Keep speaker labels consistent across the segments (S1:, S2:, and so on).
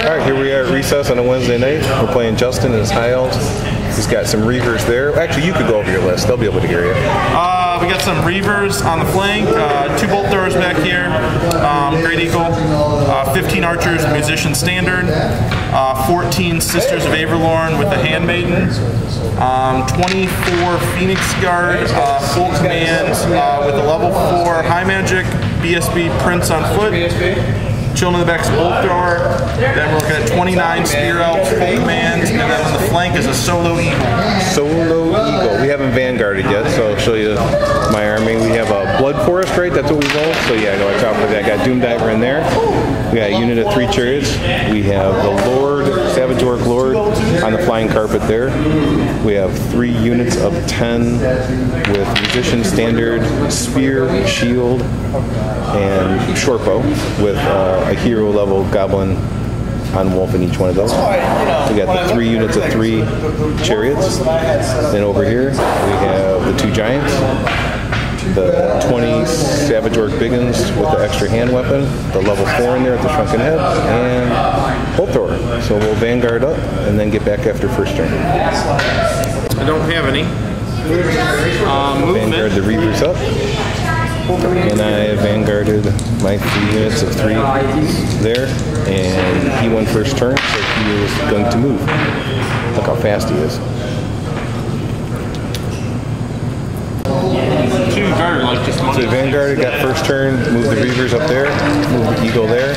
S1: Alright, here we are at recess on a Wednesday night. We're playing Justin and his High Elves. He's got some Reavers there. Actually, you could go over your list. They'll be able to hear you.
S2: We got some Reavers on the flank, 2 Bolt Throwers back here, Great Eagle, 15 Archers, Musician Standard, 14 Sisters of Averlorn with the Handmaiden, 24 Phoenix Guard, full command with a level 4 High Magic, BSB Prince on foot. Chilling in the back's Bolt Thrower. Then we're looking at 29 Spear Elves, full command, and then on the flank is a Solo Eagle.
S1: Solo Eagle. We haven't vanguarded yet, so I'll show you my army. We have a Blood Forest, right? That's what we rolled. So yeah, I know I talked about that. Got Doom Diver in there. We got a unit of 3 Chariots. We have the Lord, Savage Orc Lord on the flying carpet there. We have 3 units of 10 with Musician Standard, Spear, Shield, and Shortbow with a hero level Goblin on Wolf in each one of those. We got the 3 units of 3 Chariots. Then over here we have the 2 Giants, the 20 Savage Orc Biggins with the extra hand weapon, the level 4 in there at the Shrunken Head, and Bolt Thrower. So we'll vanguard up and then get back after first turn.
S2: I don't have any.
S1: Vanguard the Reavers up. And I vanguarded my 3 units of 3 there, and he won first turn, so he is going to move. Look how fast he is.
S2: 2 guard like just money.
S1: So vanguarded, got first turn, moved the Reavers up there, moved the Eagle there,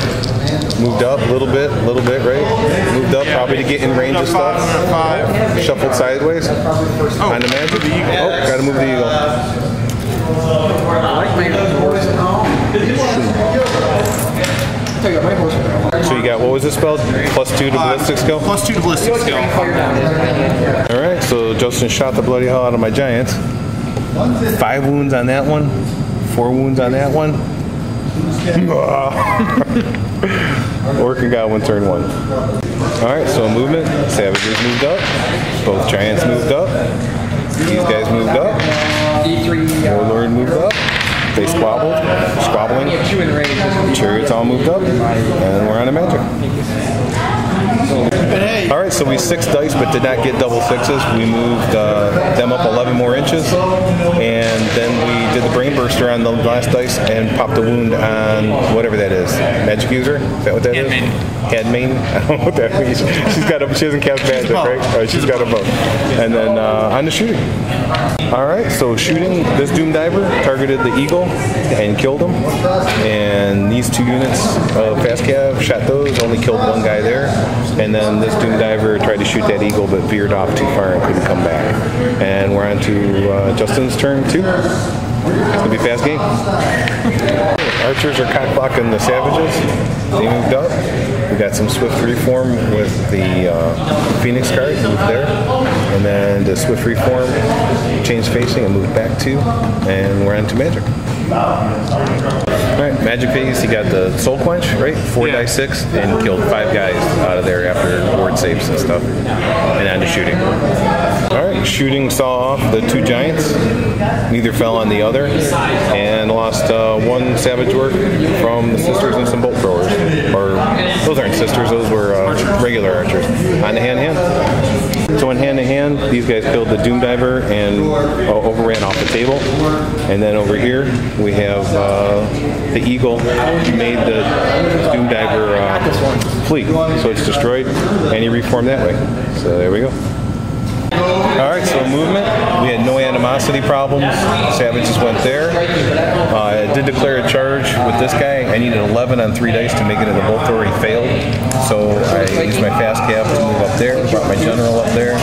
S1: moved up a little bit, right? Moved up probably to get in range of stuff. Shuffled sideways on the magic. Oh, gotta move the Eagle. So you got, what was this spell? +2 to ballistic skill?
S2: +2 to ballistic skill.
S1: Alright, so Justin shot the bloody hell out of my Giants. 5 wounds on that one. 4 wounds on that one. Orc and Goblin turn 1. Alright, so movement. Savages moved up. Both Giants moved up. These guys moved up. Warlord moved up. They squabbling. Chariots all moved up. And we're on a magic. Alright, so we 6 dice but did not get double 6s. We moved them up 11 more inches. And then we did the Brain Burster on the last dice and popped a wound on whatever that is. Magic User? Is that what that is? Handmaiden? I don't know what that means. She hasn't cast magic, right? Oh, she's got a bow. And then on the shooting. Alright, so shooting, this Doom Diver targeted the Eagle and killed him. And these 2 units of Fast Cav shot those, only killed 1 guy there. And then this Doom Diver tried to shoot that Eagle but veered off too far and couldn't come back. And we're on to Justin's turn 2. It's going to be a fast game. Archers are cock-blocking the Savages. They moved up. We got some Swift Reform with the Phoenix card, moved there. And then the Swift Reform, change facing and moved back 2. And we're on to Magic. Alright, Magic phase, he got the Soul Quench, right? 4 dice 6, and killed 5 guys out of there after ward saves and stuff. And on to shooting. Alright, shooting saw off the 2 Giants. Neither fell on the other. And lost 1 Savage Orc from the Sisters and some Bolt Throwers. Or, those aren't Sisters, those were regular Archers. On the hand-to-hand. So in hand-to-hand, these guys killed the Doom Diver and overran off the table. And then over here, we have the Eagle made the Doom Diver flee. So it's destroyed, and he reformed that way. So there we go. Alright, so movement. We had no animosity problems. Savages went there. I did declare a charge with this guy. I needed 11 on 3 dice to make it into the Bolt Thrower. He failed. So I used my Fast Cav to move up there. Brought my General up there.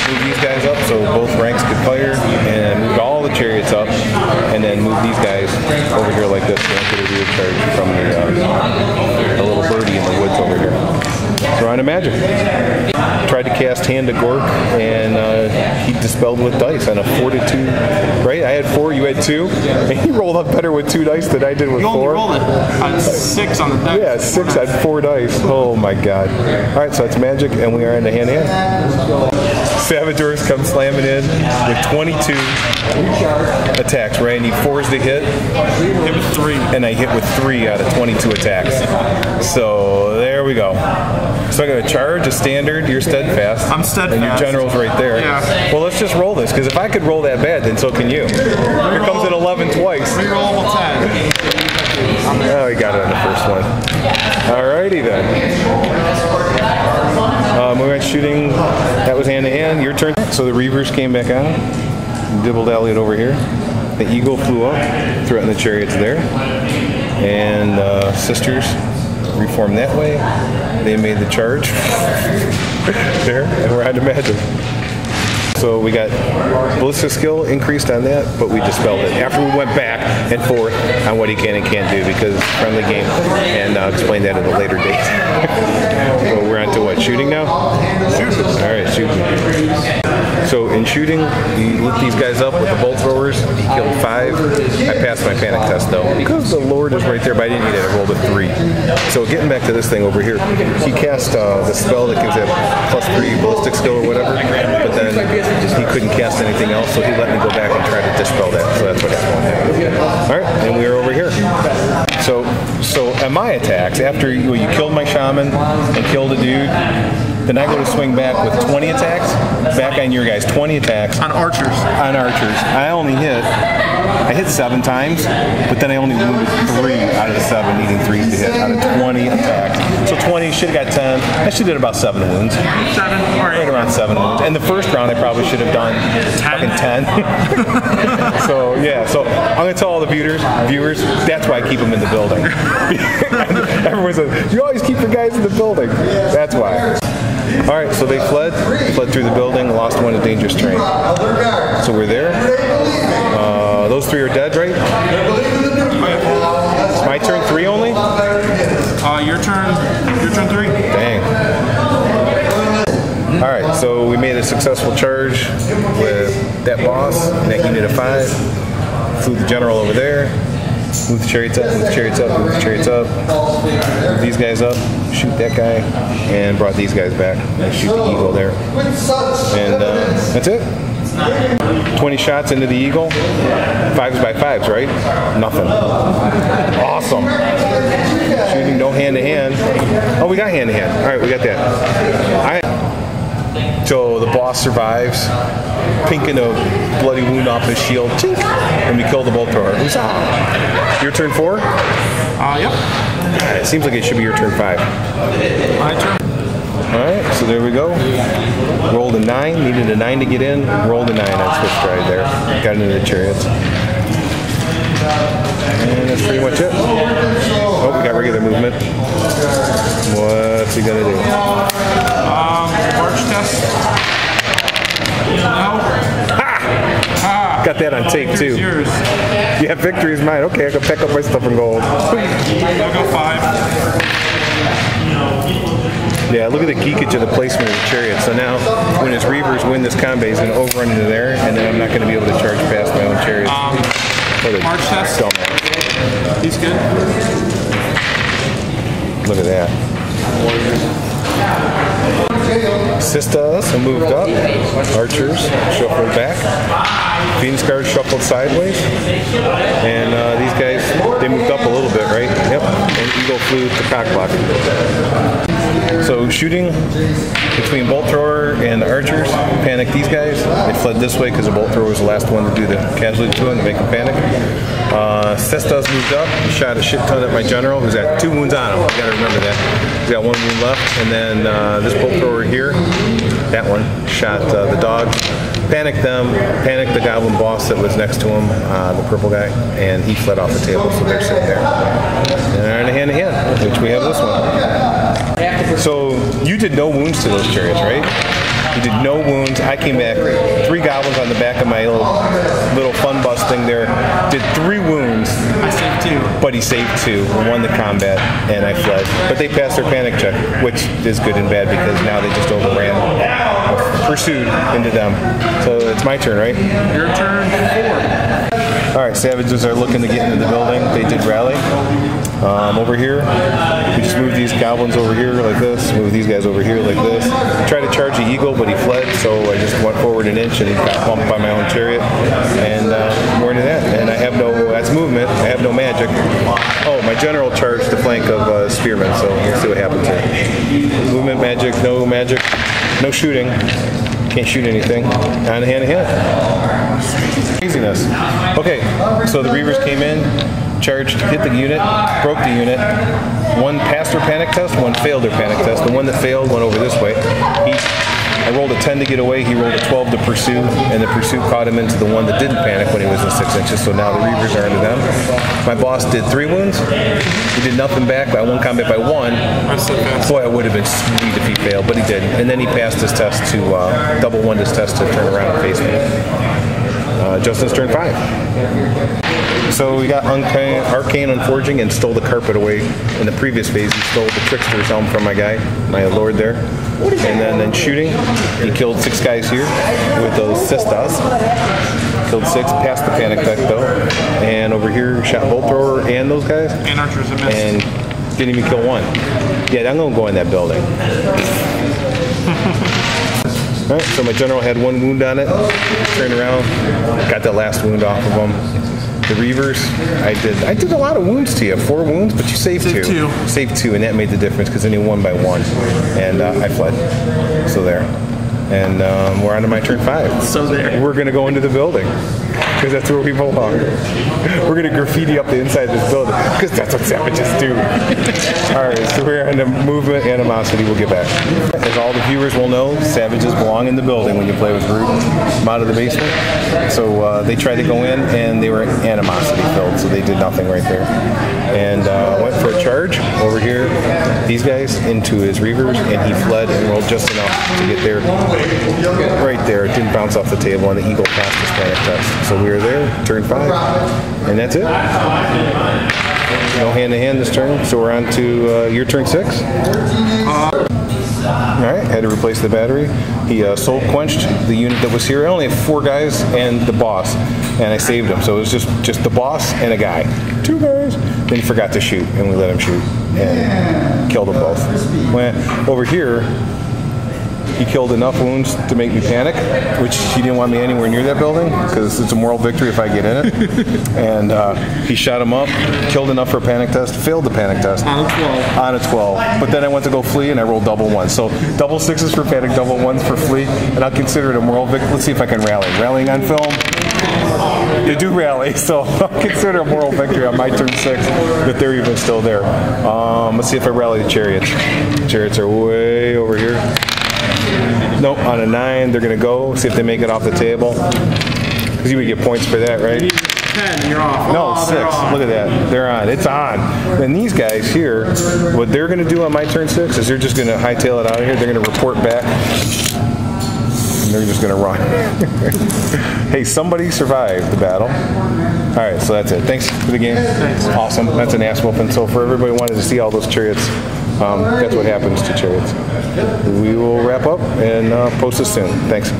S1: Moved these guys up so both ranks could fire. And moved all the Chariots up. And then moved these guys over here like this. So I could do a charge from the little birdie in the woods over here. So we're on to Magic. Tried to cast Hand to Gork, and he dispelled with dice on a 4 to 2. Right? I had 4, you had 2. And he rolled up better with 2 dice than I did with 4.
S2: You only rolled it on 6 on the deck.
S1: Yeah, 6 on 4 dice. Oh my god. Alright, so it's Magic, and we are in the hand-to-hand. Savage Orcs come slamming in with 22 attacks, right? I need 4s to hit.
S2: Hit with 3.
S1: And I hit with 3 out of 22 attacks. So there we go. So I'm going to charge a standard. You're steadfast.
S2: I'm steadfast.
S1: And your general's right there.
S2: Yeah.
S1: Well, let's just roll this, because if I could roll that bad, then so can you. Here comes an 11 twice.
S2: Rerollable 10.
S1: Oh, he got it on the first one. Alrighty then. We went shooting. That was hand to hand. Your turn. So the Reavers came back on. Dibble-dallied over here. The Eagle flew up, threatened the Chariots there. And Sisters reformed that way. They made the charge there, and we're on to magic. So we got ballistic skill increased on that, but we dispelled it after we went back and forth on what he can and can't do, because friendly game, and I'll explain that at a later date. So we're on to what, shooting now? All right, shooting. So in shooting, he lit these guys up with the bolt throwers. He killed 5. I passed my panic test though, because the Lord is right there, but I didn't need it. I rolled a 3. So getting back to this thing over here, he cast the spell that gives that +3 ballistic skill or whatever, but then he couldn't cast anything else, so he let me go back and try to dispel that. So that's what happened. All right, and we are over here. So at my attacks, after you killed my shaman and killed a dude, then I go to swing back with 20 attacks, back on your guys, 20 attacks.
S2: On archers.
S1: On archers. I hit 7 times, but then I only wounded 3 out of the 7, needing 3 to hit out of 20 attacks. So 20, should have got 10. I should have did about 7 wounds.
S2: 7,
S1: right around 7 wounds. And the first round I probably should have done 10. So yeah, so I'm gonna tell all the viewers, that's why I keep them in the building. Everyone says, you always keep your guys in the building. That's why. All right, so they fled through the building, lost one to dangerous terrain. So we're there. Those 3 are dead, right? It's my turn, 3 only?
S2: Your turn 3.
S1: Dang. All right, so we made a successful charge with that boss and that unit of 5. Flew the general over there. Move the chariots up, move the chariots up, move the chariots up. Move these guys up, shoot that guy, and brought these guys back. And shoot the eagle there. And that's it. 20 shots into the eagle. 5s by 5s, right? Nothing. Awesome. Shooting no hand to hand. Oh, we got hand to hand. All right, we got that. So the boss survives, pinking a bloody wound off his shield, chink, and we kill the bolt thrower. Your turn 4?
S2: Yep.
S1: It seems like it should be your turn 5.
S2: My turn.
S1: Alright, so there we go. Rolled a 9, needed a 9 to get in, rolled a 9 on Swift Stride there. Got into the chariots. And that's pretty much it. Oh, we got regular movement. What's he gonna do?
S2: March test. No.
S1: Ha! Got that on tape too.
S2: Yours.
S1: Yeah, victory is mine. Okay, I can pack up my stuff and go home.
S2: I'll go 5.
S1: Yeah, look at the geekage of the placement of the chariot. So now, when his Reavers win this combat, he's going to overrun into there, and then I'm not going to be able to charge past my own chariots.
S2: March test. He's good.
S1: Look at that. Sisters moved up. Archers shuffled back. Phoenix Guards shuffled sideways. And these guys, they moved up a little bit, right? Yep. And Eagle flew to cock block. So shooting between bolt thrower and the archers, panicked these guys. They fled this way because the bolt thrower was the last one to do the casualty to him to make him panic. Cestas moved up, shot a shit ton at my general, who's got 2 wounds on him. You gotta remember that. He's got 1 wound left. And then this bolt thrower here, that one, shot the dog. Panicked them, panicked the goblin boss that was next to him, the purple guy, and he fled off the table, so they're sitting there. And hand to hand, which we have this one. So you did no wounds to those chariots, right? You did no wounds. I came back, 3 goblins on the back of my little fun bus thing there. Did 3 wounds.
S2: I saved 2.
S1: But he saved 2 and won the combat, and I fled. But they passed their panic check, which is good and bad because now they just overran, pursued into them. So it's my turn, right?
S2: Your turn 4.
S1: All right, savages are looking to get into the building. They did rally. Over here, we just moved these goblins over here like this, move these guys over here like this. Tried to charge the eagle, but he fled, so I just went forward an inch and got bumped by my own chariot. And more into that. And I have no, that's movement, I have no magic. Oh, my general charged the flank of spearmen, so we'll see what happens here. Movement, no magic, no shooting. Can't shoot anything. On hand to hand. Craziness. Okay, so the Reavers came in, charged, hit the unit, broke the unit. One passed their panic test, one failed their panic test. The one that failed went over this way. I rolled a 10 to get away, he rolled a 12 to pursue, and the pursuit caught him into the one that didn't panic when he was in 6 inches, so now the Reavers are into them. My boss did 3 wounds. He did nothing back by 1 combat by 1. Boy, it would have been sweet if he failed, but he didn't. And then he passed his test to, double 1 his test to turn around and face me. Justin's turn 5. So we got Arcane Unforging and stole the carpet away. In the previous phase, he stole the Trickster's helm from my guy, my lord there. And then shooting, he killed 6 guys here with those cestas. Killed 6, passed the panic deck though. And over here, shot Bolt Thrower and those guys.
S2: And Archers and missed.
S1: And didn't even kill 1. Yeah, I'm gonna go in that building. Alright, so my general had 1 wound on it. Turned around, got that last wound off of him. The Reavers, I did a lot of wounds to you. 4 wounds, but you saved 2. Saved 2, and that made the difference because then you won by 1. And I fled. So there. And we're on to my turn 5.
S2: So there.
S1: We're gonna go into the building because that's where we belong. We're gonna graffiti up the inside of this building because that's what savages do. All right, so we're on the movement animosity. We'll get back. As all the viewers will know, savages belong in the building when you play with Groot. I'm out of the basement. So they tried to go in and they were animosity filled, so they did nothing right there. And went for a charge over here. These guys into his Reavers, and he fled and rolled just enough to get there. Right there, it didn't bounce off the table, and the eagle passed his panic test. So we were there, turn 5, and that's it. No hand to hand this turn, so we're on to your turn 6. Alright, had to replace the battery. He soul quenched the unit that was here. I only have 4 guys and the boss, and I saved him. So it was just the boss and a guy. 2 guys. Then he forgot to shoot, and we let him shoot and killed them both. Went over here. He killed enough wounds to make me panic, which he didn't want me anywhere near that building because it's a moral victory if I get in it. And he shot him up, killed enough for a panic test, failed the panic test.
S2: On a 12.
S1: On a 12. But then I went to go flee and I rolled double 1. So double 6s for panic, double 1s for flee, and I'll consider it a moral victory. Let's see if I can rally. Rallying on film. They do rally, so I'll consider a moral victory on my turn 6 that they're even still there. Let's see if I rally the Chariots. Chariots are way over here. Nope, on a 9, they're going to go. See if they make it off the table. Because you would get points for that, right?
S2: 10, you're off.
S1: No, 6. Look at that. They're on. It's on. And these guys here, what they're going to do on my turn 6 is they're just going to hightail it out of here. They're going to report back. And they're just going to run. Hey, somebody survived the battle. All right, so that's it. Thanks for the game.
S2: Thanks.
S1: Awesome. That's an ass whooping. So for everybody who wanted to see all those Chariots, that's what happens to Chariots. We will wrap up and post this soon. Thanks.